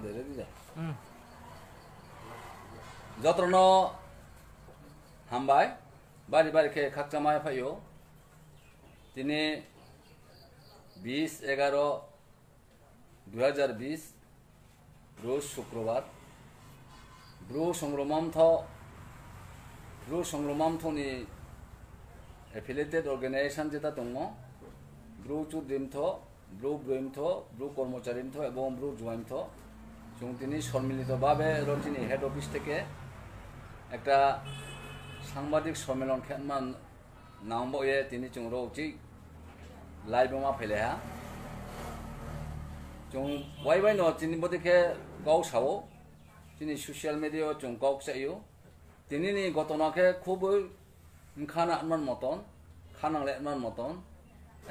dere dija jotrono hambai bari bari ke khakchamai phayo tini 20/11/2020 रोज शुक्रवार Bru संग्रमामथनि affiliated organisation जेता दङ Bru चुद्रिमथ Bru ब्रुइमथ Bru कर्मचारिमथ एवं Bru जुवाइमथ जों दिनै सम्मिलितभावे रन्जिनि हेड अफिस থেকে একটা সাংবাদিক সম্মেলন খেলমান নামবয়ে তিনি जों रौचि लाइव मा फैलेहा जों वाइबाय न तिनि बदिखे गाव सावो तिनि सोशल मीडिया जों गाव चायो तिनि घटनाके खूब खाना मान मतन खानांले मान मतन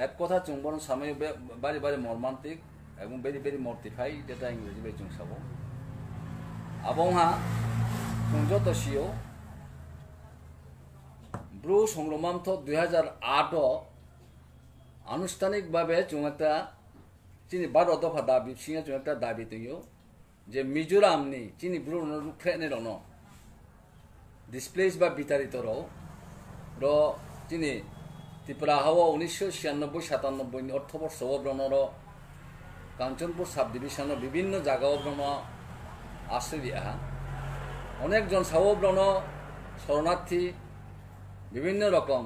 एक कथा जों बन सामय बारी बारी मर्मान्टिक एवं वेरी वेरी मर्टिफाई डेटा इंग्लिश बे जों सावो आबंहा जों जतसियो ब्रू संग्रामामथ 2008 आनुষ্ঠানিকভাবে जों একটা चिनी 12 दफा दाबी सिंह जों একটা दाबी दयो जे मिजोरामनि चिनी ब्रू रुख्रेने रनो डिसप्लेस बा बितारित र चिनी त्रिपुरा हाव 1996-97 नि अर्थबर्ष ब्रनर कांचनपुर सब डिविजन विभिन्न जायगा ब्रन आश्रया अनेक जन साव ब्रन शरणार्थी विभिन्न रकम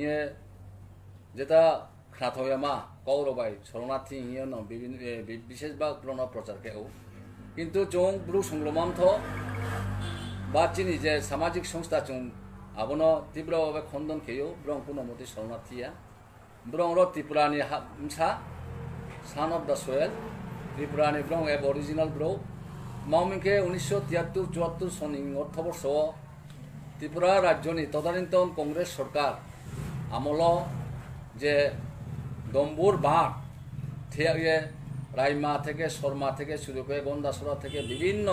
ये जेता खाथयामा कौरबाई शरणार्थी हिय न विभिन्न विशेष बा ब्रन प्रचार केओ किंतु जों ब्रू संग्रामामथ बा चिनी जे सामाजिक संस्था जों आबनो तीव्रभावे खंडन खेयो ब्रं कोनो मते शरणार्थीया ब्रं र त्रिपुरानि हामसा सान ऑफ द सोयल त्रिपुरानि ब्रं एब ओरिजिनल ब्रो माउमिंके 1973-74 सनि अर्थबर्ष त्रिपुरा राज्यनि तदानीन्तन कांग्रेस सरकार আমল যে দম্বুর বাঁধ থেকে রাইমা থেকে শর্মা থেকে শুরু করে গন্দাসরা থেকে বিভিন্ন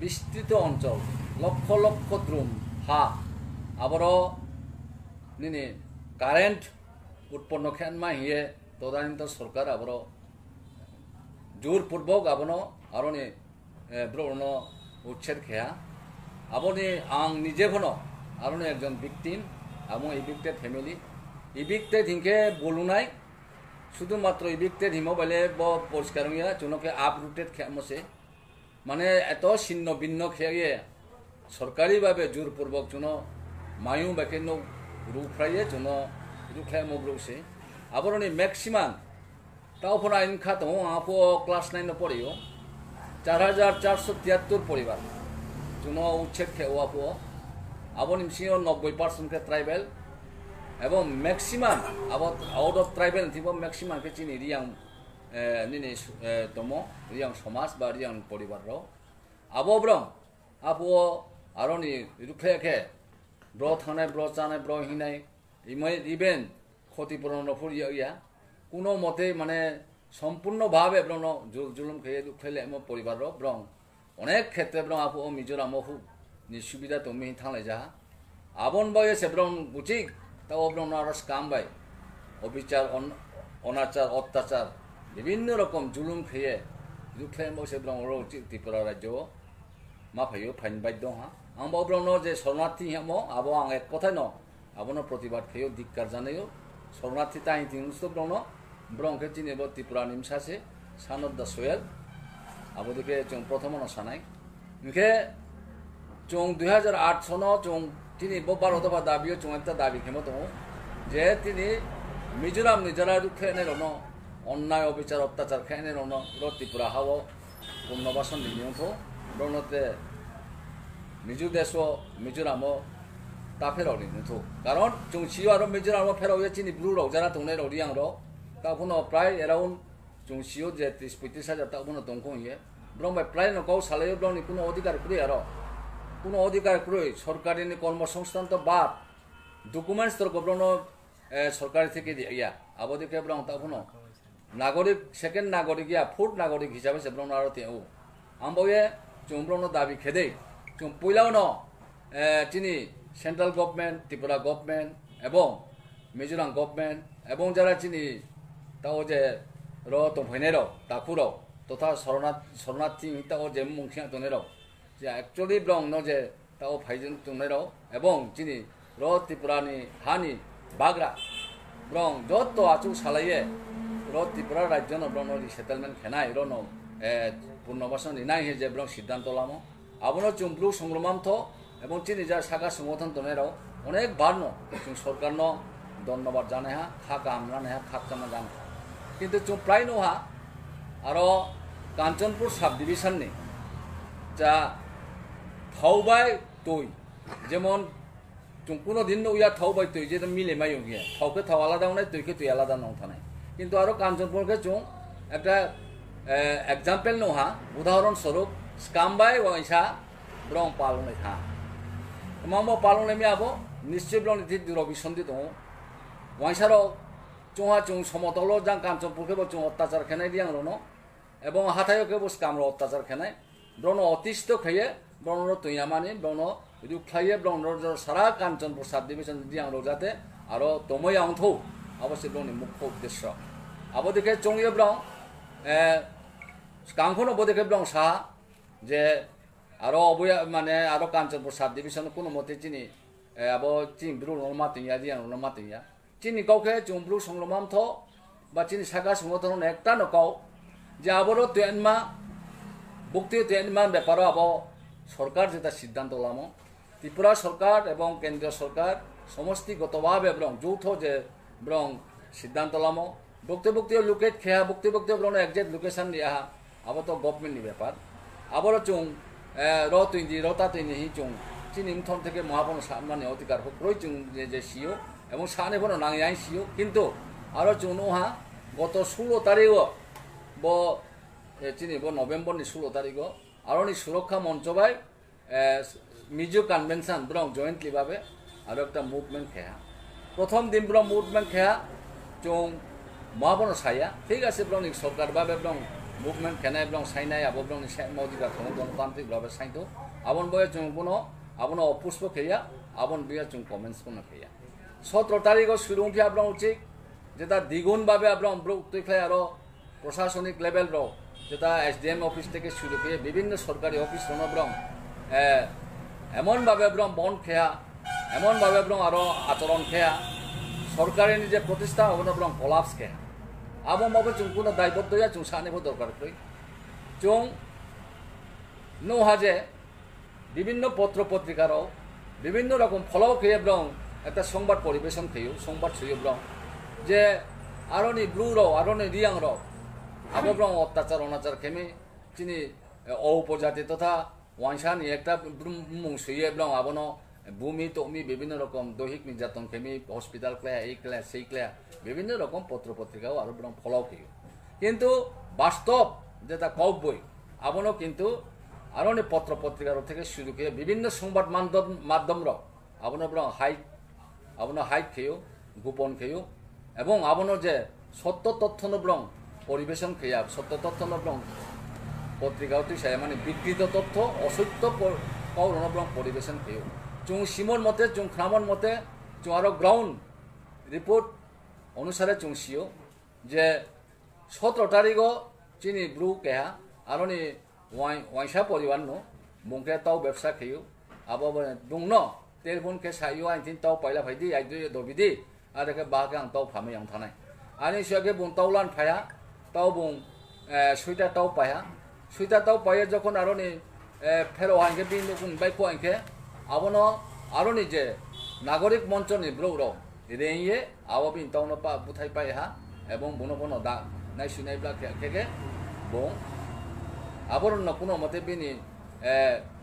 বিস্তৃত অঞ্চল লক্ষ লক্ষ দ্রুম হা আবার নিনি কারেন্ট উৎপন্ন খেনমা হিয়ে তদানীন্তন সরকার আবার জোরপূর্বক আবনো আরনি ব্রণ উচ্ছেদ খেয়া আবনি আং নিজে ভনো আরনি একজন ভিকটিম এবং ইভিক্টেড ফ্যামিলি ইভিক্টেড হিংকে বলুনাই শুধুমাত্র ইভিক্টেড হিমো বলে পরিষ্কার হইয়া জনকে আপরুটেড খেমছে মানে এত ছিন্ন ভিন্ন খেয়ে সরকারিভাবে জোরপূর্বক জন মায়ু বেকে রুফ্রাইয়ে জন রুখ্লায় মব্রৌছে আবরণি ম্যাক্সিমাম তাও ফোনা ইনখা দো আপো ক্লাস 9 পড়িও 4473 পরিবার জন উচ্ছেদ খেও আপো আবনি সিও 90% के ट्राइबल एवं मैक्सिमम अब out of tribal Thibaut maximum के चिनी रियांग निने तमो रियांग समाज बा रियांग परिवार रो आबो ब्रं आबो आरोनि रुखेखे ब्रो थाने ब्रो चाने ब्रो हिनाय इवेन क्षतिपूरण फुरिया कोनो मते माने सम्पूर्ण भावे ब्रन जुलुम खेये रुखेले म परिवार रो ब्रं अनेक क्षेत्रे ब्रं आबो मिजोराम नि सुबिदा तमि थांलाय जा आबन बये सेब्रन बुचिक ताओ ब्रन आरस कामबाय अबिचार अनाचार अत्याचार विभिन्न रकम जुलुम खेये रुख्लेम सेब्रन रो त्रिपुरा राज्य मा फैयो फाइन बाध्य हा आं ब्रन जे शरणार्थी हेमो आबो आं एक कथा न आबनो प्रतिबाद खेयो दिक्कार जानायो शरणार्थी ताई तिनुस ब्रन ब्रंके चिनेबो त्रिपुरा निमसासे सान ऑफ द सोयल आबो दिके जों प्रथम न सानाय इनके जों 2008 सनो जों तिनी 12 दफा दाबियो जों एकटा दाबि खेमो दङ जे तिनी मिजोराम निजारा रुखेने रनो अन्याय अबिचार अत्याचार खेने रनो त्रिपुरा हाव पुनर्बासन दिनियथ रनते मिजो देशो मिजोराम ताफेराव दिनथ कारण जों सियो आरो मिजोराम फेराव चिनी ब्लू रौ जाना दंने रौ रियां रौ ताफुनो प्राय अराउंड जों सियो जे 30-35 हाजार ताफुनो दंखौ हिये ब्रह्म प्राय न गाव सालायो ब्रनि कोनो अधिकार कुरि आरो কোনো অধিকার করে সরকারি কর্মসংস্থান তো বাদ ডকুমেন্টস তোর ব্রণ সরকারি থেকে ইয়া আবদিকে ব্রণ তখন নাগরিক সেকেন্ড নাগরিক ইয়া ফুড নাগরিক হিসাবে সে ব্রণ আরতে ও আমবয়ে जों ब्रণ দাবি খেদে जों পইলাও ন চিনি সেন্ট্রাল গভর্নমেন্ট ত্রিপুরা গভর্নমেন্ট এবং মিজোরাম গভর্নমেন্ট এবং যারা চিনি তাও যে র তো ভেনের তাকুর तथा शरणार्थी ताओ जे मुंखिया तनेराव जे एक्चुअली ब्रं न जे ताओ फाइजन तनेराव एवं जिनि र त्रिपुरानि हानि बाग्रा ब्रं जत आचु सालाये र त्रिपुरा राज्य न ब्रं रिसेटलमेंट खेनाय र न पुनर्बासन निनाय हे जे ब्रं सिद्धांत लामो आबनो चुमब्लु संग्रामथ एवं चिनि जा सागा संगठन तनेराव अनेक बार न जों सरकार न धन्यवाद जाने हा खा काम जाने हा खाक जाने जाने किन्तु जों प्राय नहा आरो कांचनपुर सब डिविजन नि जा थावबाय तय जेमन जों कोनो दिन उया थावबाय तय जे मिले मायो गया थावके थाव आलादा होनाय तयके तय आलादा न थानाय किन्तु आरो कांचनपुर के जों একটা एग्जाम्पल नहा उदाहरण स्वरूप स्कामबाय वैसा ब्रं पालने था मामो पालने में आबो निश्चय ब्रं निधि दुरबि सन्दि दं वैसारो जोंहा जों समतल जां कांचनपुरके जों अत्याचार खेनाय दियां रनो एवं हाथायके स्कामरो अत्याचार खेनाय ब्रनो अतिष्ठ खये ब्रनो तैयामानि ब्रनो रुख्लाये ब्रनो सारा कांचनपुर सब डिविजन दियां रो जाते आरो तमय आंथौ अवश्य ब्रनि मुख्य उद्देश्य आबो देखे चंगे ब्रं स्कामखौनो बोदेखे ब्रं सा जे आरो अबया माने आरो कांचनपुर सब डिविजन कोनो मते चिनि आबो चिं ब्रु नमा तैया दियां नमा तैया चिनि काउके चुमब्लु संग्रामथ बा चिनि सागा संगठन एकटा नकाउ जे आबरो तेनमा बुक्ति तेनमा बेपार आबो सरकार जेता सिद्धांत लामो त्रिपुरा सरकार एवं केंद्र सरकार समष्टिगतभावे ब्रं যৌথ जे ब्रं सिद्धांत लामो बुक्ति लोकेट खेया बुक्ति ब्रं एक्जेक्ट लोकेशन दिया आबो तो गवर्नमेंट नि बेपार आबरो चुं र तुइदि रता तुइनि हि चुं चिनि मथन থেকে মহাপন সম্মানে অধিকার হক্রই চুं जे সিও এবং সানে বনো নাঙাই সিও কিন্তু আরো চুনহা গত 16 তারিখ ब चिनि ब नभेम्बर नि 16 तारिख आरोनि सुरक्षा मंच बाय मिजो कन्वेंशन ब्रं जॉइंटली भावे आरो एकटा मुभमेंट खेया प्रथम दिन ब्रं मुभमेंट खेया जों महाबन साया ठीक आछे ब्रं सरकार भावे ब्रं मुभमेंट खेनाय ब्रं साइनाय आबो ब्रं मौलिक गणतांत्रिक भावे साइतो आबन बय जों बनो आबनो अपुष्प खेया आबन बिया जों कमेन्ट्स बनो खेया 17 तारिख सुरुंखिया ब्रं उचिक जेता द्विगुण भावे ब्रं ब्रं तैख्लाय आरो प्रशासनिक लेवल रो जेता एसडीएम ऑफिस থেকে শুরু করে বিভিন্ন সরকারি অফিস রন ব্রং এমন ভাবে ব্রং বন খেয়া এমন ভাবে ব্রং আরো আচরণ খেয়া সরকারি নিজে প্রতিষ্ঠা হবন ব্রং কোলাপস খেয়া আবো মাবো চুং কোনো দায়বদ্ধ হইয়া চুং সানেবো দরকার কই চুং নো হাজে বিভিন্ন পত্র পত্রিকার বিভিন্ন রকম ফলাও খেয়ে ব্রং একটা সংবাদ পরিবেশন খেয়ে সংবাদ ছড়িয়ে ব্রং যে আরনি ব্লু র আরনি রিয়াং র आबो ब्रं अत्याचार अनाचार खेमे चिनि उपजाति तथा वांसानि एकटा मुं सुये ब्रं आबनो भूमि तमी विभिन्न रकम दैहिक निर्यातन खेमे हस्पिटाल क्लाया এই क्लाया সেই क्लाया विभिन्न रकम पत्र पत्रिकाओ आरो ब्रं फलाव खेयो किन्तु वास्तव जेटा कौबय आबनो किन्तु आरोनि पत्र पत्रिकार থেকে শুরু করে বিভিন্ন সংবাদ মাধ্যম র आबनो ब्रं हाइट खेयो गोपन खेयो এবং आबनो जे सत्य तथ्य न ब्रं परिवेशन खेया सत्य तथ्य ब्रं पत्रिकाओ तुई माने विकृत तथ्य असत्य कौरन ब्रं परिवेशन खेयो चुं सिमन मते चुं ख्रामन मते चुं आरो ग्राउंड रिपोर्ट अनुसारे चुं सियो जे 17 तारिख चिनि ब्रु केहा आरोनि वाइसा परिवार नो मुंखे ताव व्यवसाय खेयो आबो दुंग न टेलिफोन के सायो आइथिन ताव पाइला फाइदि आइदो दबिदि आरो के बाके आं ताव फामे आं थानाय आनि सियाके बुं तावलान फाया ताव बुं सुइटा ताव पाया सुइटा ताव पाया जखन आरोनि फेरो आंके बिन बुं बाइको आंके आबनो आरोनि जे नागरिक मंच नि ब्रौ रो रेइये आबो बिन तावनो पा बुथाइ पाया एवं बुनो बुनो दा नाइ सुनाइब्ला केके बुं आबरन कोनो मते बिनि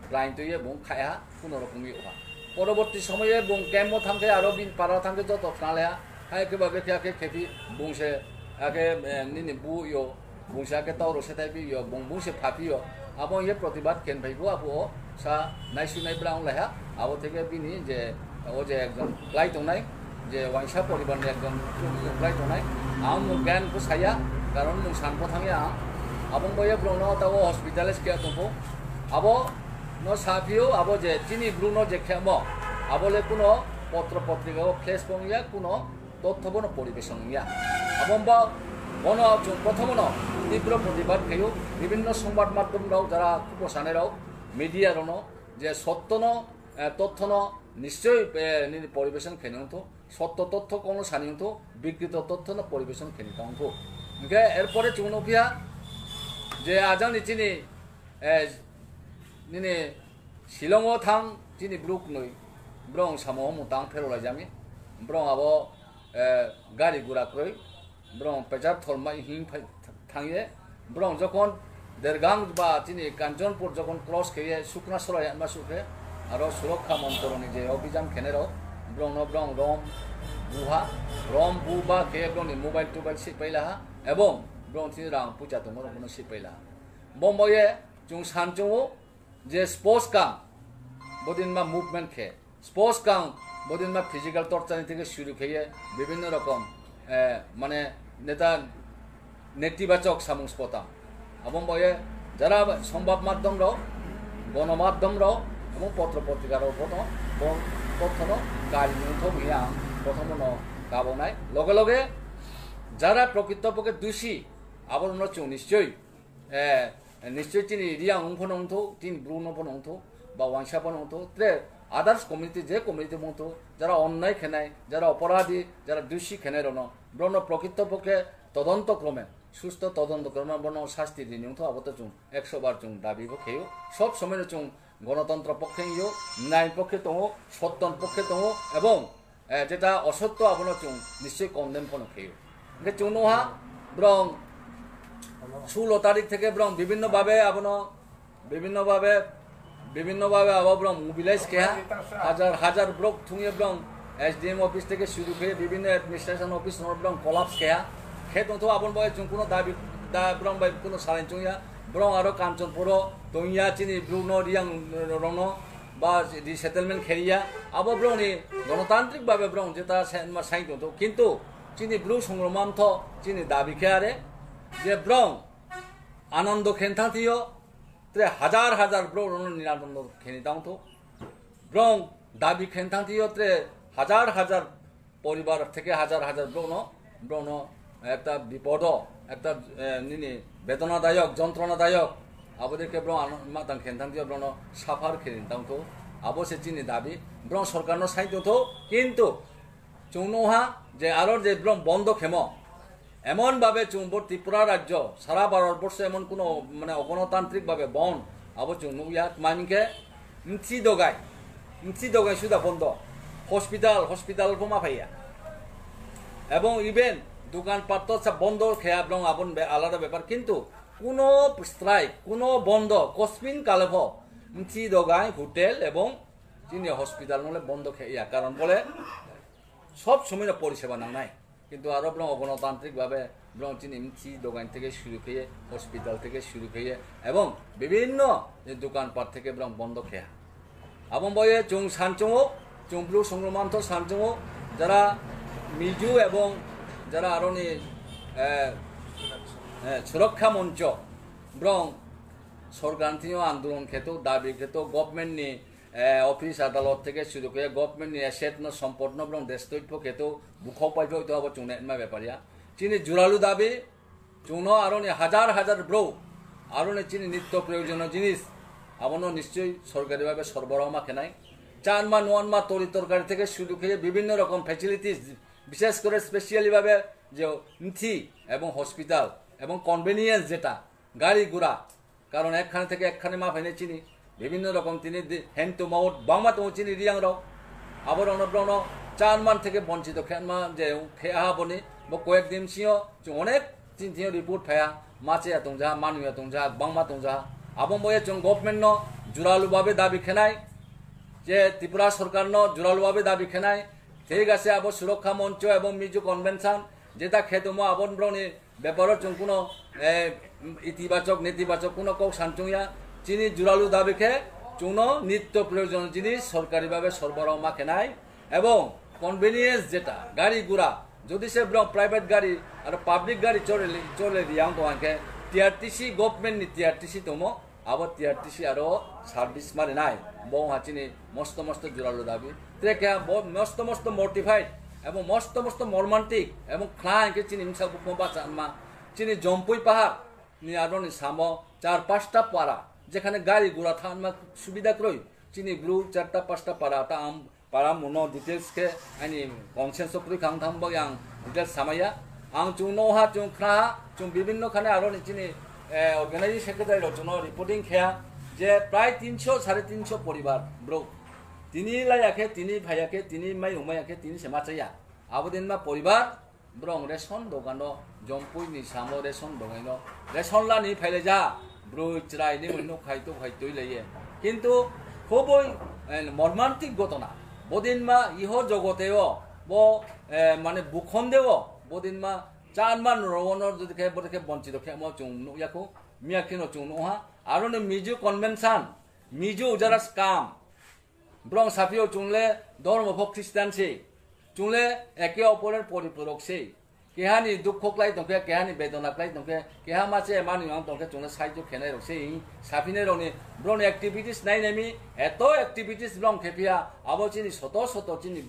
क्लाइंट तुये बुं खाया कोनो रकमि ओहा परवर्ती समय बुं केमो थांके आरो बिन पारा थांके जत थालाया हाय के बाबे के खेपि बुंसे आके निनि बु यो बुंसा के ताव रसेताइ बि यो बुंसे फापियो आबो ये प्रतिबाद केन भाइबो आबो सा नाइसुनाइ ब्राउन लाया आबो থেকে बिनि जे ओ जे एकदम क्लाइंट होनाय जे वाइसा परिवार ने एकदम क्लाइंट होनाय आं ज्ञान को साया कारण मुं सानफो थांगे आं आबो बये ब्रनो ताव हस्पिटालाइज के तंफो आबो न साफियो आबो जे चिनि ब्रुनो जे खेमो आबोले कोनो पत्र पत्रिकाओ फ्लेश बंगिया कोनो तथ्य बनो परिवेशन या आबो बनो प्रथम न তীব্র প্রতিবাদ খেয়েও বিভিন্ন সংবাদ মাধ্যমরাও যারা কুপোষণেরাও মিডিয়ারও যে সত্য তথ্য নিশ্চয়ই পরিবেশন খেয়ে হতো সত্য তথ্য কোনো সানি হতো বিকৃত তথ্য পরিবেশন খেয়ে হতো এরপরে চুনকিয়া যে আজান চিনি নিনে শিলংও থাং চিনি ব্রুক নই ব্রং সামো মুতাং ফেরোলাই জামি ব্রং আবো গাড়ি গুড়া ক্রই ব্রং পেজার থরমাই হিং থাঙিয়ে ব্রং যখন দেরগাং বা চিনি কাঞ্চনপুর যখন ক্রস খেয়ে শুকনা সরাই আনবা সুখে আরো সুরক্ষা মন্ত্রণী যে অভিযান খেনেরও ব্রং ব্রং রম বুবা খেয়ে ব্রংনি মোবাইল টোবাইল সিপাইলা এবং ব্রং চিনি রাং পূজা দङ রং সিপাইলা বম্বয়ে जों सानजौआव जे स्पोर्ट्स कां बदिनमा मुभमेंट खे स्पोर्ट्स कां बदिनमा फिजिकल टर्चार থেকে শুরু খেয়ে বিভিন্ন রকম মানে নেতা নেতিবাচক সামংস্পতা এবং বয়ে যারা সংবাদ মাধ্যমরাও গণমাধ্যমরাও এবং পত্র পত্রিকারাও তথ্য গাড়ি নিয়ন্ত্রণ হইয়া প্রথম গাবনায় লগে লগে যারা প্রকৃতপক্ষে দোষী আবার আমরা নিশ্চয়ই নিশ্চয় চিনি রিয়াং ফনংথো তিন ব্রুন ফনংথো বা ওয়াংসা ফনংথো তে আদার্স কমিউনিটি যে কমিউনিটি মতো যারা অন্যায় খেনায় যারা অপরাধী যারা দোষী খেনায় রন ব্রণ প্রকৃতপক্ষে তদন্তক্রমে সুস্থ তদন্তক্রমে বর্ণ শাস্তি দিনিংথো আবত চুং 100 বার চুং দাবিব খেয়েও সব সময় চুং গণতন্ত্র পক্ষে ইও ন্যায় পক্ষে দङ সত্যন পক্ষে দङ এবং যেটা অসত্য আবন চুং নিশ্চয় কন্ডেম ফন খেয়েও চুং নহা ব্রং 16 তারিখ থেকে ব্রং বিভিন্নভাবে আবার ব্রং মোবিলাইজ খেয়া হাজার ব্লক থুঙে ব্রং SDM অফিস থেকে শুরু করে বিভিন্ন অ্যাডমিনিস্ট্রেশন অফিস ব্রং কলাপস খেয়া খেতো আবন বয়ে চুং কোনো দাবি ব্রং বাই কোনো সারেন চুইয়া ব্রং আরো কাঞ্চনপুর তৈয়া চিনি ব্রুন রিয়াং রন বা রিসেটেলমেন্ট খেরিয়া আবার ব্রংনি গণতান্ত্রিকভাবে ব্রং যেটা সাইন দতো কিন্তু চিনি ব্রু সংগ্রামান্থ চিনি দাবি খেয়ারে যে ব্রং আনন্দ খেনথাতিও তে হাজার ব্রং নিরানন্দ খেনিতাংথো ব্রং দাবি খেনথাতিও তে হাজার পরিবার থেকে হাজার ব্রং একটা বিপদ একটা নিনি বেদনাদায়ক যন্ত্রণাদায়ক আবদেরকে ব্রং মাতাং খেনথাতিও ব্রং সাফার খেনিতাংথো আবো সে চিনি দাবি ব্রং সরকার সাইতো কিন্তু চৌনহা যে আরো যে ব্রং বন্ধ খেম এমনভাবে চুম্বর ত্রিপুরা রাজ্য সারা ভারতবর্ষে এমন কোনো মানে অগণতান্ত্রিকভাবে বন আবার চুন ইয়াত মানিকে ইঞ্চি দগাই সুদা বন্ধ হসপিটাল বোমা ফাইয়া এবং ইভেন দোকানপাট সব বন্ধ খেয়া ব্রং আবন আলাদা ব্যাপার কিন্তু কোনো স্ট্রাইক কোনো বন্ধ কসমিন কালেভ ইঞ্চি দগাই হোটেল এবং চিনি হসপিটাল নলে বন্ধ খেয়া কারণ বলে সব সময় পরিষেবা নাই কিন্তু আরো ব্রং অগণতান্ত্রিকভাবে ব্রং চিনি মিচি দোকান থেকে শুরু খেয়ে হসপিটাল থেকে শুরু খেয়ে এবং বিভিন্ন দোকানপাট থেকে ব্রং বন্ধ খেয়া এবং বয়ে চুং সানচুংও চুংব্রু সংগ্রামান্থ সানচুংও যারা মিজু এবং যারা আরো সুরক্ষা মঞ্চ ব্রং সরকারীয় আন্দোলন খেতো দাবি খেতো গভর্নমেন্টনি অফিস আদালত থেকে শুরু করে গভর্নমেন্টনি এসেট সম্পন্ন ব্রং দেশতৈপ্য খেতো বুখাও পাইব হইতো আবার চুনে ব্যাপারিয়া চিনি জোরালু দাবি চুনো আরো হাজার ব্রৌ আরো চিনি নিত্য প্রয়োজনীয় জিনিস আবনো নিশ্চয়ই সরকারিভাবে সরবরাহ মাখে নাই 4 মা 9 মা তরি তরকারি থেকে শুরু করে বিভিন্ন রকম ফ্যাসিলিটিস বিশেষ করে স্পেশালিভাবে যে নিথি এবং হসপিটাল এবং কনভেনিয়েন্স যেটা গাড়ি ঘোড়া কারণ একখানে থেকে একখানে মা ফেনে চিনি বিভিন্ন রকম তিনি হ্যান্ড টু মাউথ বাংমা তো চিনি রিয়াং রাও আবার অনব্রণ 4 মান থেকে বঞ্চিত খেনমা যে খেয়া বনি বা কয়েকদিন সিও অনেক চিন্তিও রিপোর্ট ফেয়া মাছে দংজা মানুয়া দংজা বাংমা দংজা আবম বয়ে চং গভর্নমেন্ট জোরালুভাবে দাবি খেনাই যে ত্রিপুরা সরকার জোরালুভাবে দাবি খেনাই ঠিক আছে আবার সুরক্ষা মঞ্চ এবং মিজু কনভেনশন যেটা খেতমো আবন ব্রণি ব্যাপার চং কোনো ইতিবাচক নেতিবাচক কোনো কক সানচুইয়া চিনি জোরালু দাবি খেয়ে চুনো নিত্য প্রয়োজনীয় জিনিস সরকারিভাবে সরবরাহ মাখে নাই এবং কনভেনিয়েন্স যেটা গাড়ি ঘোড়া যদি সে প্রাইভেট গাড়ি আর পাবলিক গাড়ি চলে রিয়াং তোমাকে টিআরটিসি গভর্নমেন্ট নি টিআরটিসি তোমো আবার টিআরটিসি আরো সার্ভিস মারে নাই বউ হাচিনি মস্ত জোরালু দাবি তে মস্ত মোটিফাইড এবং মস্ত মর্মান্তিক এবং খ্লাইকে চিনি হিংসা বুকমা চিনি জম্পুই পাহাড় নি আরনি সামো 4-5টা পাড়া যেখানে গাড়ি ঘোড়া থাকমা সুবিধা কই চিনি ব্লু 4-5টা পাড়া তা আম পাড়া মনো ডিটেইলস কে আনি কনসেন্স করি খাং থামবো yang ডিটেইলস সামায়া আং চুং নোহা চুং খা চুং বিভিন্ন খানে আরনি চিনি অর্গানাইজিং সেক্রেটারি রচনা রিপোর্টিং খেয়া যে প্রায় 300-350 পরিবার ব্রো তিনি লাইয়াকে তিনি ভাইয়াকে তিনি মাই উমায়াকে তিনি সেমাচাইয়া আবদিন মা পরিবার ব্রং রেশন দোকানো জম্পুইনি সামো রেশন দোকানো রেশন লানি ফাইলে যা ব্রো চিরাইনি মইনো খাইতো খাইতই লাইয়ে কিন্তু খুবই মর্মান্তিক ঘটনা বদিন মা ইহ জগতেও ব মানে বুখন্দেও বদিন মা চানমান রওনর যদি কে বদকে বঞ্চিত খেমো চুং ইয়াকো মিয়াকিনো চুং নোহা আরনে মিজু কনভেনশন মিজু যারা স্কাম ব্রং সাফিও চুংলে ধর্ম খ্রিস্টান সে চুংলে একে অপরের পরিপূরক সে কেহানি দুঃখ ক্লাই দংকে কেহানি বেদনা ক্লাই দংকে কেহা মাছে মানি আং দংকে চুংলে সাইজো খেনাই রক সে সাফিনে রনি ব্রং অ্যাক্টিভিটিস নাই নেমি এত অ্যাক্টিভিটিস ব্রং খেপিয়া আবো চিনি শত চিনি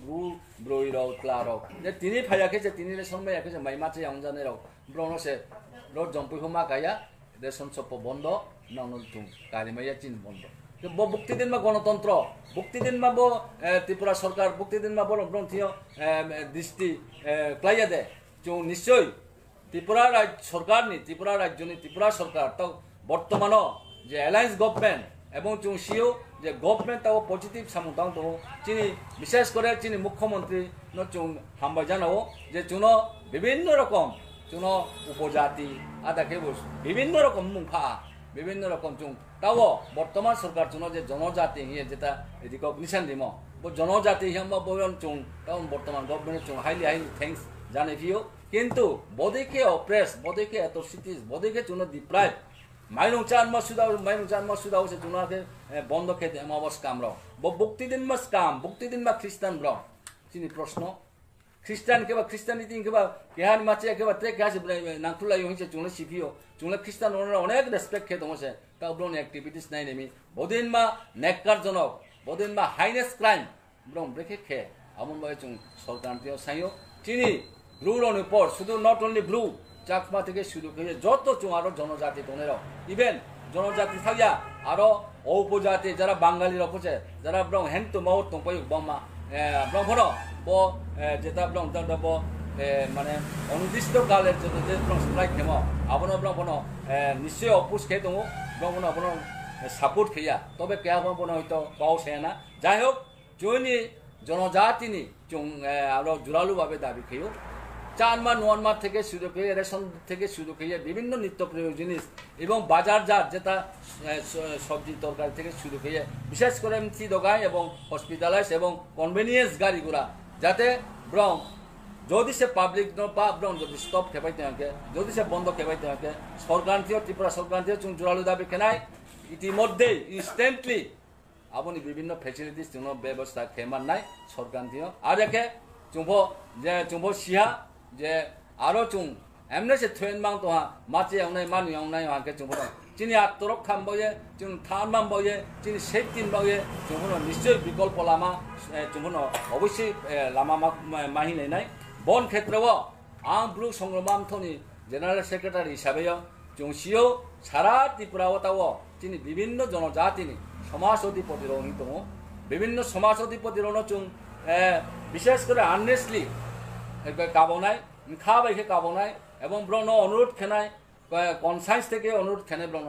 ব্রুই রক ক্লা রক যে তিনি ফায়াকে যে তিনি রেশন মাইয়াকে যে মাই মাছে আংজানে রক ব্রং সে রোড জম্পুই হমা গায়া রেশন সপ বন্ধ নন তুম গাড়ি মাইয়া চিন বন্ধ বুক্তি দিন মা গণতন্ত্র বুক্তি দিন মা বো ত্রিপুরা সরকার বুক্তি দিন মা বড় ব্রন্থিও দৃষ্টি ক্লাইয়া দে চৌ নিশ্চয় ত্রিপুরা সরকার নি ত্রিপুরা রাজ্য নি ত্রিপুরা সরকার তো বর্তমান যে অ্যালায়েন্স গভর্নমেন্ট এবং চৌ সিও যে গভর্নমেন্ট তাও পজিটিভ সামুদাং তো চিনি বিশেষ করে চিনি মুখ্যমন্ত্রী ন চৌ হামবাই জানাও যে চুনো বিভিন্ন রকম চুনো উপজাতি আদাকে বিভিন্ন রকম মুখা বিভিন্ন রকম চুং তাও বর্তমান সরকার চুনো যে জনজাতি হিয়ে যেটা রিকগনিশন দিম জনজাতি হিয়াম বয়ন চুং তাও বর্তমান গভর্নমেন্ট চুং হাইলি থ্যাঙ্কস জানে ভিও কিন্তু বদিকে অপ্রেস বদিকে অ্যাট্রোসিটিস বদিকে চুনো ডিপ্রাইভ মাইনুং চান মাসুদাও সে চুনাকে বন্ধ খেতে এমাবস কামরাও বুক্তি দিন মা স্কাম বুক্তি দিন মা খ্রিস্টান ব্র চিনি প্রশ্ন খ্রিস্টান কেবা খ্রিস্টানিটি কেবা কেহান মাছে কেবা ট্রেক গাছে নাংখুলাই হইছে চুংলে সিপিও চুংলে খ্রিস্টান অনেক রেসপেক্ট খে দংছে তাও ব্রন অ্যাক্টিভিটিস নাই নেমি বদিন মা নেককারজনক বদিন মা হাইনেস ক্রাইম ব্রং ব্রেকে খে আমন বাই চুং সরকারটিও সাইও চিনি ব্লুর উপর শুধু নট অনলি ব্লু চাকমা থেকে শুরু করে যত চুং আরো জনজাতি তোনেরও ইভেন জনজাতি থাকিয়া আরো উপজাতি যারা বাঙালি রকছে যারা ব্রং হেন তো মাও তংপাই বমা ব্রং ভর ব যেটা ব্রং দা ব মানে অনির্দিষ্ট কালের যত যে ব্রং স্ট্রাইক খেম আপন ব্রং বন নিশ্চয় অপুষ খেয়ে দো ব্রং বন আপন সাপোর্ট খেয়া তবে কেয়া বন হয়তো পাও সে না যাই হোক জয়নি জনজাতিনি চুং আরো জোরালোভাবে দাবি খেয়েও চানমার নোয়ানমার থেকে শুরু করে রেশন থেকে শুরু করে বিভিন্ন নিত্য প্রয়োজনীয় জিনিস এবং বাজারজাত যেটা সবজি তরকারি থেকে শুরু করে বিশেষ করে এমসি দোকান এবং হসপিটালাইজ এবং কনভেনিয়েন্স গাড়িগুলা যাতে ব্রং যদি সে পাবলিক বা ব্রং যদি স্টপ খেপাইতে থাকে যদি সে বন্ধ খেপাইতে থাকে সরকার ত্রিপুরা সরকার চুং জোরালো দাবি খেনাই ইতিমধ্যেই ইনস্ট্যান্টলি আপনি বিভিন্ন ফেসিলিটিস ব্যবস্থা খেমার নাই সরকার আর একে চুম্ভ সিহা যে আরো চুং এমনি সে থ্রেন মাং তো মাছে আউনাই মানি আউনাই হাকে চুম্ভ চিনি আত্মরক খামবয়ে চুং থান মামবয়ে চিনি সেফটিন বয়ে চুম্ভ নিশ্চয় বিকল্প লামা চুম্ভ অবশ্যই লামা মাহিনাই নাই বন ক্ষেত্রেও আং ব্লু সংগ্রামথনি জেনারেল সেক্রেটারি হিসাবে চুং সিও সারা ত্রিপুরাও তাও চিনি বিভিন্ন জনজাতিনি সমাজ অধিপতির দো বিভিন্ন সমাজ অধিপতির চুং বিশেষ করে আননেসলি কাবনাই খাবাইকে কাবনাই এবং ব্রণ অনুরোধ খেনাই কনসাইন্স থেকে অনুরোধ খেনে ব্রণ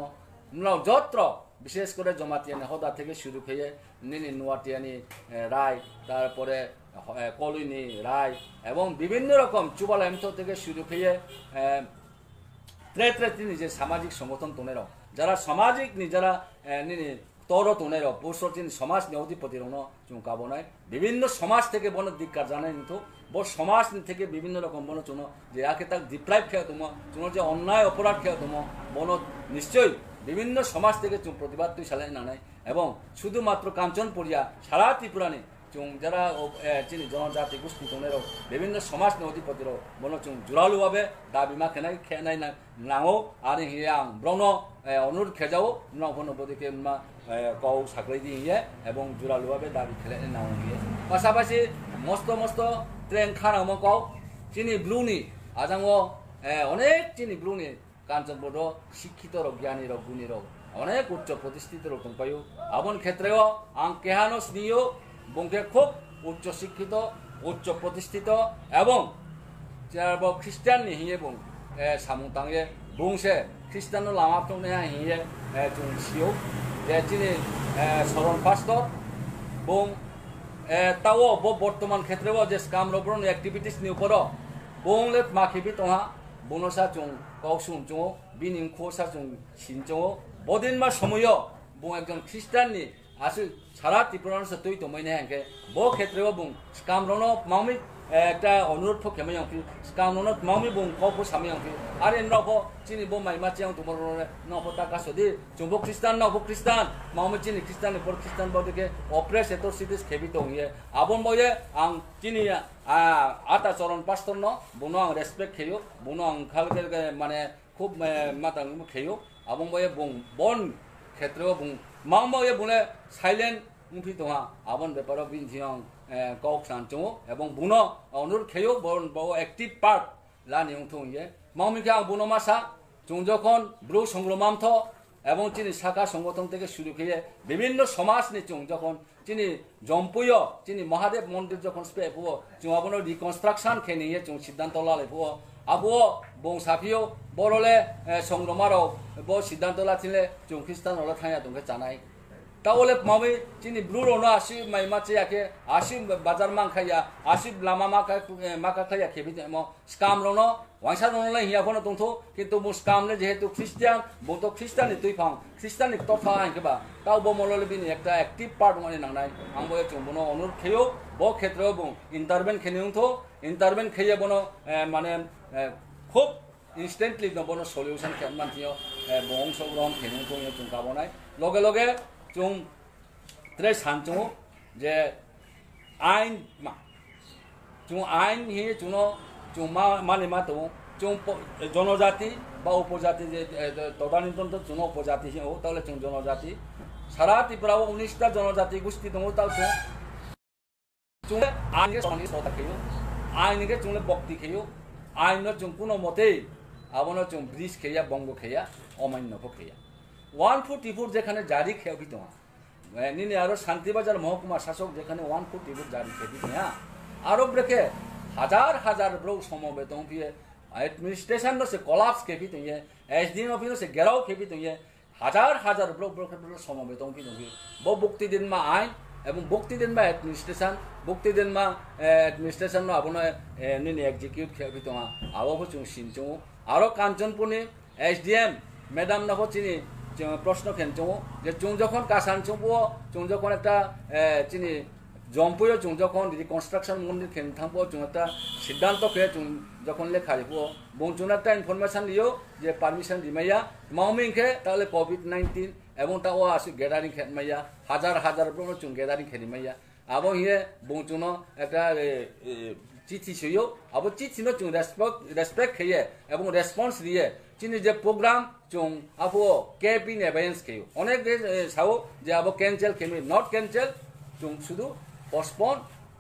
যত্র বিশেষ করে জমাতিয়ানি হদা থেকে শুরু খেয়ে নিনি নোয়াটিয়ানি রায় তারপরে কলিনি রায় এবং বিভিন্ন রকম চুবাল এমথ থেকে শুরু খেয়ে তিনি যে সামাজিক সংগঠন তোনেরাও যারা সামাজিক যারা নিনি তর তোনের পৌষিন সমাজ অধিপতির চুং কাবনায় বিভিন্ন সমাজ থেকে বন দিককার জানাই নিত বড় সমাজ থেকে বিভিন্ন রকম বন চুনো যে একে তাক ডিপ্রাইভ খেয়ে তোম চুনো যে অন্যায় অপরাধ খেয়ে তোম বন নিশ্চয়ই বিভিন্ন সমাজ থেকে চুং প্রতিবাদ তুই সালাই নানাই এবং শুধুমাত্র কাঞ্চনপুরিয়া সারা ত্রিপুরানি চুং যারা চিনি জনজাতি গোষ্ঠী তোনেরও বিভিন্ন সমাজ অধিপতিরও বন চুং জোরালোভাবে দাবিমা খেনাই খেনাই নাও আর হিয়াং ব্রণ অনুরোধ খেজাও নবদিকে কৌ সাকড়াই দিয়ে এবং জোরালোভাবে দাবি খেলে নাও দিয়ে পাশাপাশি মস্ত ট্রেন খানামো কও চিনি ব্লুনি আজাঙ্গ অনেক চিনি ব্লুনি কাঞ্চনপুর শিক্ষিত রোগ জ্ঞানী রোগ গুণী রোগ অনেক উচ্চ প্রতিষ্ঠিত রোগ দंपायो আবন ক্ষেত্রে আং কেহানো স্নিও বংকে খুব উচ্চ শিক্ষিত উচ্চ প্রতিষ্ঠিত এবং যেরব খ্রিস্টান নি হিয়ে বং সামুং তাংয়ে বংশে খ্রিস্টান লামা টংনে হিয়ে জং সিও যে যিনি শরণ পাস্টর বং তাও বর্তমান ক্ষেত্রে যে স্কাম রবরন অ্যাক্টিভিটিস নি উপর বংলে মাখিবি তোহা বনসা চং কাউসুং চং বিনিং খোসা চং সিন চং বদিন মা সময় বং একজন খ্রিস্টান নি আসলে সারা ত্রিপুরার সত্যই তোমাইনে হ্যাঁ বো ক্ষেত্রে বং স্কাম রন মামি একটা অনুরোধ খেমে স্কাম রন মামি বং কপু সামি আর নব চিনি বো মাইমা চিয়াং তোমার নব টাকা সদি চুম্ব খ্রিস্টান নব খ্রিস্টান মামি চিনি খ্রিস্টান পর খ্রিস্টান বদিকে অপ্রেস এটোসিটিস খেবি দংয়ে আবন বয়ে আং চিনি আটা চরণ পাস্তর ন বুনো আং রেসপেক্ট খেয়ে বুনো আং খালকে মানে খুব মাতাং খেয়ে আবন বয়ে বং বন ক্ষেত্রে বং মামে বুনে সাইলেন্ট মুফি দা আবন ব্যাপার বিনজিং কক সানচো এবং বুনো অনুর খেয়ে বন অ্যাক্টিভ পার্ট লানি উঠে মামিকে আং বুনো মাসা চুং যখন ব্রু সংগ্রামান্থ এবং চিনি শাখা সংগঠন থেকে শুরু খেয়ে বিভিন্ন সমাজ নি চুং যখন চিনি জম্পুয় চিনি মহাদেব মন্দির যখন স্পে পুয়ো চুং আবনো রিকনস্ট্রাকশন খেয়ে নিয়ে চুং সিদ্ধান্ত লালে পুয়ো আবো বং সাফিও বড়লে সংগ্রামারও ব সিদ্ধান্ত লাছিলে চুং খ্রিস্টান হলো থাইয়া দংকে জানাই তাহলে মামি চিনি ব্লু রনো আসি মাইমা চেয়াকে আসি বাজার মাংখাইয়া আসি লামা মাকা খাইয়া খেবি স্কাম রনো ওয়াইসা রনো হিয়া ফোন দंथो কিন্তু মু স্কাম নে যেহেতু খ্রিস্টান বং তো খ্রিস্টানি তুই ফাং খ্রিস্টানি তথা আইকেবা তাও ব মললে বিনি একটা অ্যাক্টিভ পার্ট মানে নাংনাই আংবো চুং বনো অনুর খেয়েও ব ক্ষেত্রে বং ইন্টারভেন খেনে উঠো ইন্টারভেন খেয়ে বনো মানে খুব ইনস্ট্যান্টলি বনো সলিউশন খেমান थियो বং সংগ্রহণ খেনে উঠো চুং গাবনাই লগে লগে চুং ত্রে সানচুং যে আইন চুং আইন হি চুং চুং মানে মা তো চুং জনজাতি বা উপজাতি যে তদানীতন্ত্র চুং উপজাতি ও তাহলে চুং জনজাতি সারা ত্রিপুরা 19টা জনজাতি গোষ্ঠী দङ তাও চুং আইনকে সনি সতা খেयो আইনকে চুংলে বক্তি খেयो আইন চুং কোনো মতে আবনো চুং ব্রিজ খেয়া বঙ্গ খেয়া অমান্য খেয়া 144 যেখানে জারি খেবি তো নিনে আরো শান্তিবাজার মহকুমা শাসক যেখানে 144 জারি খেবি না আরো ব্রেকে হাজার হাজার ব্রো সমবেত দিয়ে এডমিনিস্ট্রেশন নো সে কোলাপস খেবি তো এসডিএম অফিস সে গেরাও খেবি তো হাজার হাজার ব্রো সমবেত দিয়ে বো বক্তি দিন মা আইন এবং বক্তি দিন মা এডমিনিস্ট্রেশন বক্তি দিন মা এডমিনিস্ট্রেশন নো আবনো নিনে এক্সিকিউট খেবি তো আবো চুং সিনচু আরো কাঞ্চনপুরনি এসডিএম ম্যাডাম নহ চিনি প্রশ্ন খেনচো যে চুং যখন কাসান চুংবো চুং যখন একটা চিনি জম্পুয় চুং যখন রিকনস্ট্রাকশন মন্দির খেন থাকবো চুং একটা সিদ্ধান্ত খেয়ে চুং যখন লেখা দিব বং চুং একটা ইনফরমেশন দিও যে পারমিশন দিমাইয়া মাউমিংকে তাহলে কোভিড-19 এবং তাও আসি গ্যাদারিং খেমাইয়া হাজার হাজার ব্রণ চুং গ্যাদারিং খেলিমাইয়া আবো হিয়ে বং চুং একটা চিঠি সইও আবো চিঠি নো চুং রেসপেক্ট খেয়ে এবং রেসপন্স দিয়ে চিনি যে প্রোগ্রাম চুং আপো কেবিন এভারেন্স খেয়ে অনেক সাও যে আবো ক্যান্সেল খেমি নট ক্যান্সেল চুং শুধু postpone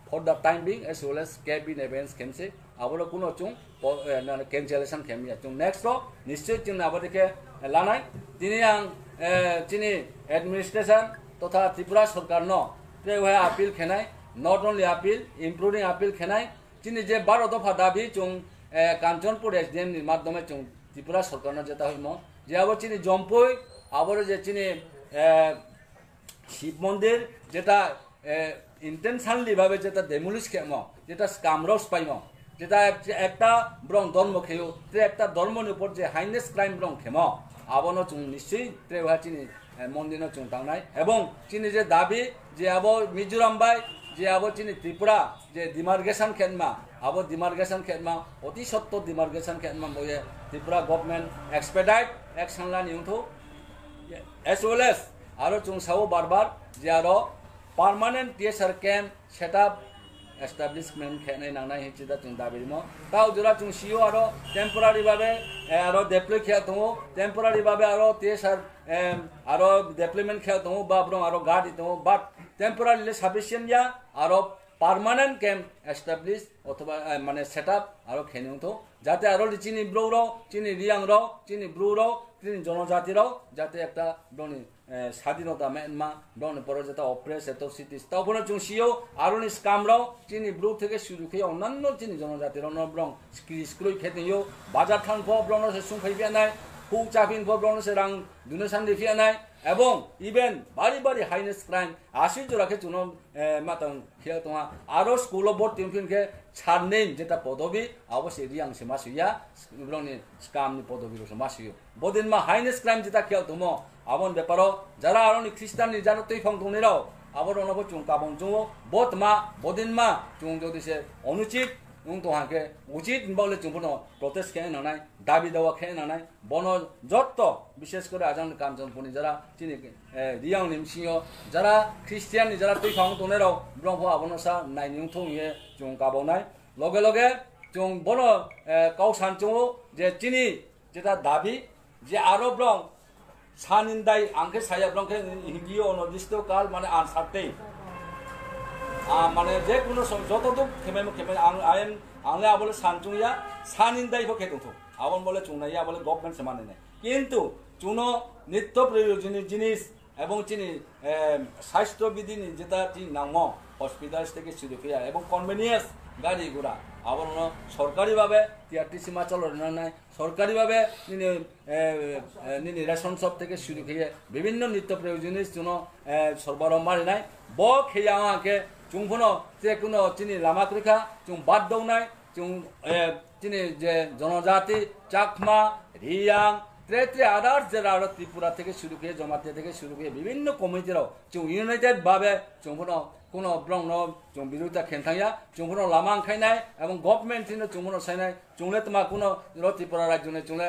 for the time being as well as কেবিন এভারেন্স খেমছে আবলো কোনো চুং ক্যান্সেলেশন খেমিয়া চুং নেক্সট নিশ্চয় চুং আবদিকে লানাই তিনি আং চিনি এডমিনিস্ট্রেশন তথা ত্রিপুরা সরকার ন প্রে আপিল খেনাই not only appeal including appeal খেনাই চিনি যে 12 দফা দাবি চুং কাঞ্চনপুর এসডিএম মাধ্যমে চুং ত্রিপুরা সরকার যেটা হইম যে আবার চিনি জম্পুই আবার যে চিনি শিব মন্দির যেটা ইন্টেনশনালি ভাবে যেটা ডেমোলিশ খেম যেটা স্কামরস পাইম যেটা একটা ব্রং ধর্ম খেয়েও একটা ধর্মের উপর যে হাইনেস ক্রাইম ব্রং খেম আবনো চুং নিশ্চয়ই ত্রেভা চিনি মন্দির চুং টাংনাই এবং চিনি যে দাবি যে আবো মিজোরাম বাই যে আবো চিনি ত্রিপুরা যে ডিমার্গেশন খেনমা আবো ডিমার্গেশন খেনমা অতি সত্য ডিমার্গেশন খেনমা বয়ে ত্রিপুরা গভর্নমেন্ট এক্সপেডাইট অ্যাকশন লানি উঠো এস ওয়েল এস আরো চুং সাও বারবার যে আরো permanent TSR camp set up establishment খেনে নাংনাই হিচিদা চুং দাবিমো তাও জোড়া চুং সিও আরো টেম্পোরারি ভাবে আরো ডেপ্লয় খেয়া দङ টেম্পোরারি ভাবে আরো টিএসআর আরো ডেপ্লয়মেন্ট খেয়া দङ বা ব্রং আরো গাড়ি দङ বাট টেম্পোরারিলি সাফিসিয়েন্ট আরো পার্মানেন্ট ক্যাম্প এস্টাবলিশ অথবা মানে সেট আপ আরো খেনে উঠো যাতে আরো চিনি ব্রৌ রাও চিনি রিয়াং রাও চিনি ব্রু রাও চিনি জনজাতি রাও যাতে একটা ব্রনি স্বাধীনতা মেনমা ব্রনি পরে যাতে অপ্রেস এত সিটিস তারপরে চুং সিও আরোনি স্কাম রাও চিনি ব্রু থেকে শুরু খেয়ে অন্যান্য চিনি জনজাতি রাও ব্রং স্কুল খেতেও বাজার থান ফ ব্রন সে সুং খাইফিয়া নাই হু চাফিন ফ ব্রন সে রাং ডোনেশন দিফিয়া নাই এবং ইভেন বাড়ি বাড়ি হাইনেস ক্রাইম আশি জোড়াকে চুন মাতং খেয়ে তোমার আরো স্কুল বোর্ড টিমফিনকে ছাড়নেন যেটা পদবী অবশ্যই রিয়াং সে মাসুইয়া ব্রনি স্কামনি পদবী রসে মাসুইও বদিন মা হাইনেস ক্রাইম যেটা খেয়ে তোমা আবন ব্যাপারও যারা আরনি খ্রিস্টান যারা তৈ ফং দংনেরাও আবার অনব চুং কাবং চুং বত মা বদিন মা চুং যদি সে অনুচিত তোমাকে উচিত বলে চুম্পনো প্রটেস্ট খেয়ে নানাই দাবি দেওয়া খেয়ে নানাই বন যত বিশেষ করে আজান কাঞ্চনপুনি যারা চিনি রিয়াং নিমসিও যারা খ্রিস্টিয়ান যারা তৈ ফাং তোনেরাও ব্রহ্ম আবনসা নাই নিউথং ইয়ে চুং কাবনাই লগে লগে চুং বন কাউসান চুং যে চিনি যেটা দাবি যে আরো ব্রং সানিন্দাই আংকে সায়া ব্রংকে হিন্দিও অনির্দিষ্ট কাল মানে আনসারতেই মানে যে কোনো যতটুক খেমে খেমে আংলে বলে সানচুইয়া সানিন্দাইফ খেতুথ আবন বলে চুনাইয়া বলে গভর্নমেন্ট সে মানে নেই কিন্তু চুনো নিত্য প্রয়োজনীয় জিনিস এবং চিনি স্বাস্থ্যবিধি যেটা নাম হসপিটাল থেকে শুরু করে এবং কনভেনিয়েন্স গাড়ি ঘোড়া আবার সরকারিভাবে টিআরটিসি মা চল নাই সরকারিভাবে রেশন শপ থেকে শুরু করে বিভিন্ন নিত্য প্রয়োজনীয় চুনো সরবরাহ মারি নাই ব খেয়ে আমাকে চুংফোনো যে কোনো চিনি লামাক রেখা চুং বাদ দৌনাই চুং চিনি যে জনজাতি চাকমা রিয়াং ত্রে আদার্স যারা আরো ত্রিপুরা থেকে শুরু করে জমাতিয়া থেকে শুরু করে বিভিন্ন কমিটিরাও চুং ইউনাইটেড ভাবে চুংফোনো কোনো ব্রং চুং বিরোধিতা খেনথাইয়া চুংফোনো লামা খাইনাই এবং গভর্নমেন্ট চুংফোনো সাইনাই চুংলে তোমার কোনো ত্রিপুরা রাজ্য চুংলে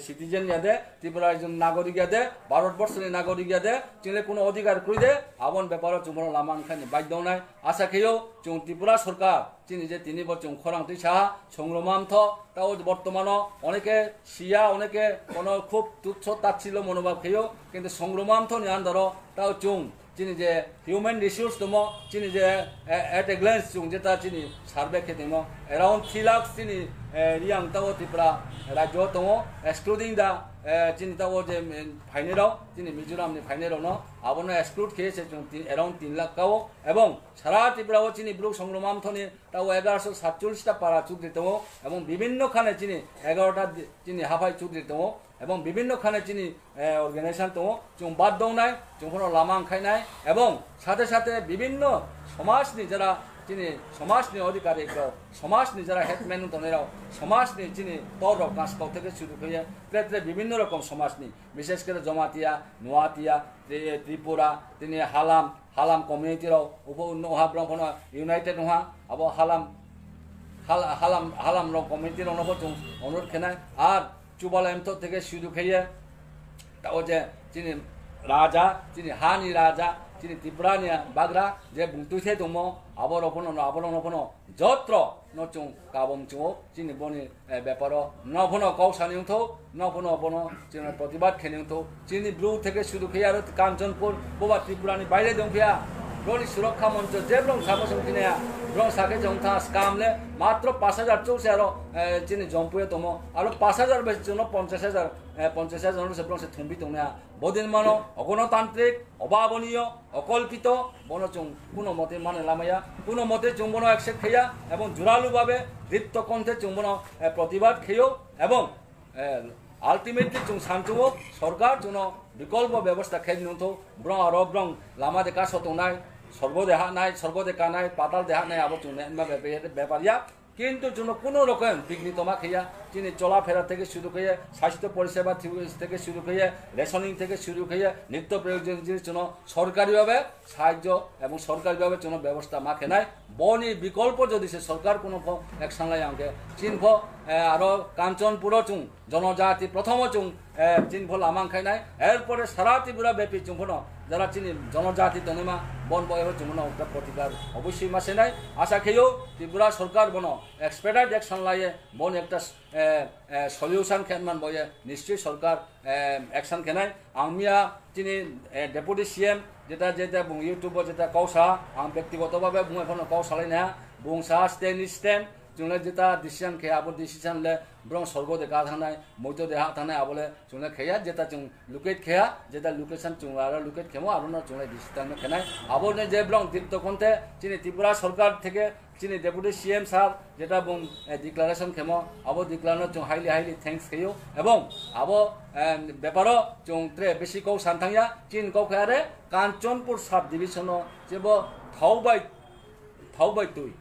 সিটিজেন ইয়াদে ত্রিপুরা রাজ্য নাগরিক ইয়াদে ভারতবর্ষের নাগরিক ইয়াদে চুংলে কোনো অধিকার করে দে আবন ব্যাপারে চুংফোনো লামা খাইনি বাধ্য নাই আশা খেয়েও চুং ত্রিপুরা সরকার চিনি যে 3 বছর খরাং তুই সাহা সংগ্রামান্থ তাও বর্তমানও অনেকে সিয়া অনেকে কোনো খুব তুচ্ছ তাচ্ছিল্য মনোভাব খেয়েও কিন্তু সংগ্রামান্থ নিয়ান ধরো তাও চুং চিনি যে হিউম্যান রিসোর্স দম চিনি যে এট এ গ্লেন্স চুং যেটা চিনি সার্ভে খেতে এরাউন্ড 3 লাখ চিনি রিয়াং তাও ত্রিপুরা রাজ্য দম এক্সক্লুডিং দা চিনি তাও যে ফাইনেরাও চিনি মিজোরামনি ফাইনেরাও আবনো এক্সক্লুড খেয়েছে এরাউন্ড 3 লাখ কাও এবং সারা ত্রিপুরাও চিনি ব্লক সংগ্রামান্থনি তাও 1147টা পাড়া চুক দিতে এবং বিভিন্নখানে চিনি 11টা চিনি হাফাই চুক দিতে এবং বিভিন্নখানে চিনি অর্গানাইজেশন তো চুং বাদ দৌনাই চুংফোনো লামা খাইনাই এবং সাথে সাথে বিভিন্ন সমাজনি যারা চিনি সমাজনি অধিকারী সমাজনি যারা হেডম্যান তনেরাও সমাজনি চিনি তর কাঁসকাও থেকে শুরু করে প্রেত্রে বিভিন্ন রকম সমাজনি বিশেষ করে জমাতিয়া নোয়াতিয়া ত্রিপুরা তিনি হালাম কমিউনিটিরাও উপহা ব্রহ্মণ ইউনাইটেড নোহা আব হালাম কমিউনিটির অনুরোধ খেনায় আর চুবাল এমথ থেকে শুরু খেয়ে তাও যে চিনি রাজা চিনি হানি রাজা চিনি ত্রিপুরানিয়া বাগরা যে বুতুইছে দম আবরণ যত্র নচুং কাবম চুঁ চিনি বনি ব্যাপার নভনো কৌশানি নভনো বন চিনি প্রতিবাদ খেনি চিনি ব্লু থেকে শুরু খেয়ে আর কাঞ্চনপুর ববা ত্রিপুরানি বাইরে দংফিয়া ব্রনি সুরক্ষা মঞ্চ যে ব্রং সাকো সংখিনেয়া ব্রং সাকে জংথা স্কামলে মাত্র 5000 চৌসে আরো চিনি জম্পুয়ে তম আরো 5000 বেশি জন্য 50,000 জন সে ব্রং সে থুম্বি তংনা বদিন মানো অগণতান্ত্রিক অভাবনীয় অকল্পিত বনচুং কোনো মতে মানে লামাইয়া কোনো মতে চুম্বন একসেট খেয়া এবং জোরালুভাবে দৃপ্তকণ্ঠে চুম্বন প্রতিবাদ খেয়েও এবং আলটিমেটলি চুং সানচুং সরকার চুন বিকল্প ব্যবস্থা খেয়ে নুথো ব্রং আর ব্রং লামা দেখা সতংনাই সর্বদেহা নাই সর্বদেখা নাই পাতাল দেহা নাই আবার চুন ব্যাপারিয়া কিন্তু জন্য কোনো রকম বিঘ্নিতমা খেয়া চিনি চলাফেরা থেকে শুরু করে স্বাস্থ্য পরিষেবা থেকে শুরু করে রেশনিং থেকে শুরু করে নিত্য প্রয়োজনীয় জিনিস জন্য সরকারিভাবে সাহায্য এবং সরকারিভাবে কোনো ব্যবস্থা মাখে নাই বনি বিকল্প যদি সে সরকার কোনো অ্যাকশন লাই আমাকে চিনফ আরো কাঞ্চনপুরও চুং জনজাতি প্রথম চুং চিনফ লামাং খাই নাই এরপরে সারা ত্রিপুরা ব্যাপী চুংফন যারা চিনি জনজাতি তনিমা বন বয় চুমন একটা প্রতিকার অবশ্যই মাসে নাই আশা খেয়েও ত্রিপুরা সরকার বন এক্সপেডাইট অ্যাকশন লাইয়ে বন একটা সলিউশন খেনমান বয়ে নিশ্চয়ই সরকার অ্যাকশন খেনায় আমিয়া চিনি ডেপুটি সিএম যেটা ইউটিউব যেটা কৌশা আম ব্যক্তিগতভাবে বুঁ এখন কৌশালাই না বুং সাহা স্টেন जोंने जेता डिसीजन खेया अब डिसीजन ले ब्रं सर्ग देखा थानाय मइतो देहा थानाय आबले जोंने खेया जेता जों लुकेट खेया जेता लोकेशन जों आरो लुकेट खेमो आरो न जोंने डिसीजन में खेनाय आबने जे ब्रं तखनते चिनि त्रिपुरा सरकार থেকে चिनि डेपुटी सीएम सार जेटा बुं डिक्लारेशन खेमो अब डिक्लारेशन जों हाइली थैंक्स खेयो एवं अब बेपारो जों ट्रे बेसी कौ सानथांया चिन कौ खेयारे कांचनपुर सब डिविजन जेबो थावबाय तुई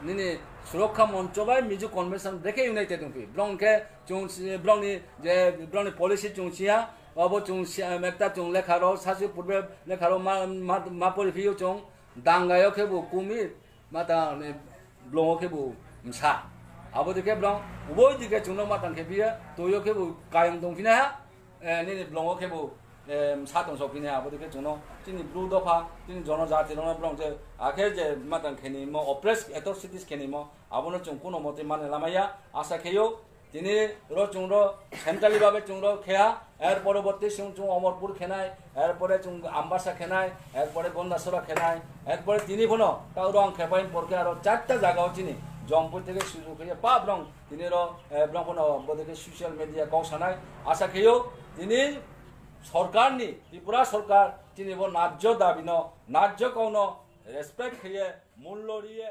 निनि सुरक्षा मंच बाय मिजु कन्वेंशन ब्रेके यूनाइटेड दंफि ब्रं के जों ब्रंनि जे ब्रंनि पॉलिसी जों सिया अब जों एकता जों लेखारो सासे पूर्वे लेखारो मा परिफियो जों दांगायो खेबो कुमि माता ब्लंगो खेबो मसा अब दिके ब्रं उबो दिके जोंनो मातां खेबियो तोयो खेबो कायम दंफिना निनि ब्लंगो खेबो सातों सौफिने आबोदिके जोंनो चिनि ब्लू दफा चिनि जनजाति नो ब्रं जे आखे जे मातां खेनिमो ऑपरेस एट्रोसिटीज खेनिमो आबोनो जों कोनो मते माने लामाया आशा खेयो दिनै रो जोंरो सेंट्राली भाबे जोंरो खेया एर परवर्ती जों अमरपुर खेनाय एर परे जों आम्बासा खेनाय एर परे गन्दासरा खेनाय एर परे दिनै कोनो ताउरो आं खेपाइन परके आरो चारटा जागाव चिनि जंपुर থেকে শুরু করে পা ব্রং দিনেরো ব্রং কোনো বদকে সোশ্যাল মিডিয়া কৌসানাय आशा खेयो दिनै सरकारनि त्रिपुरा सरकार दिनै न्याय्य दाबि न्याय्य कौनो रेसपेक्ट होयो मूल्य दिए।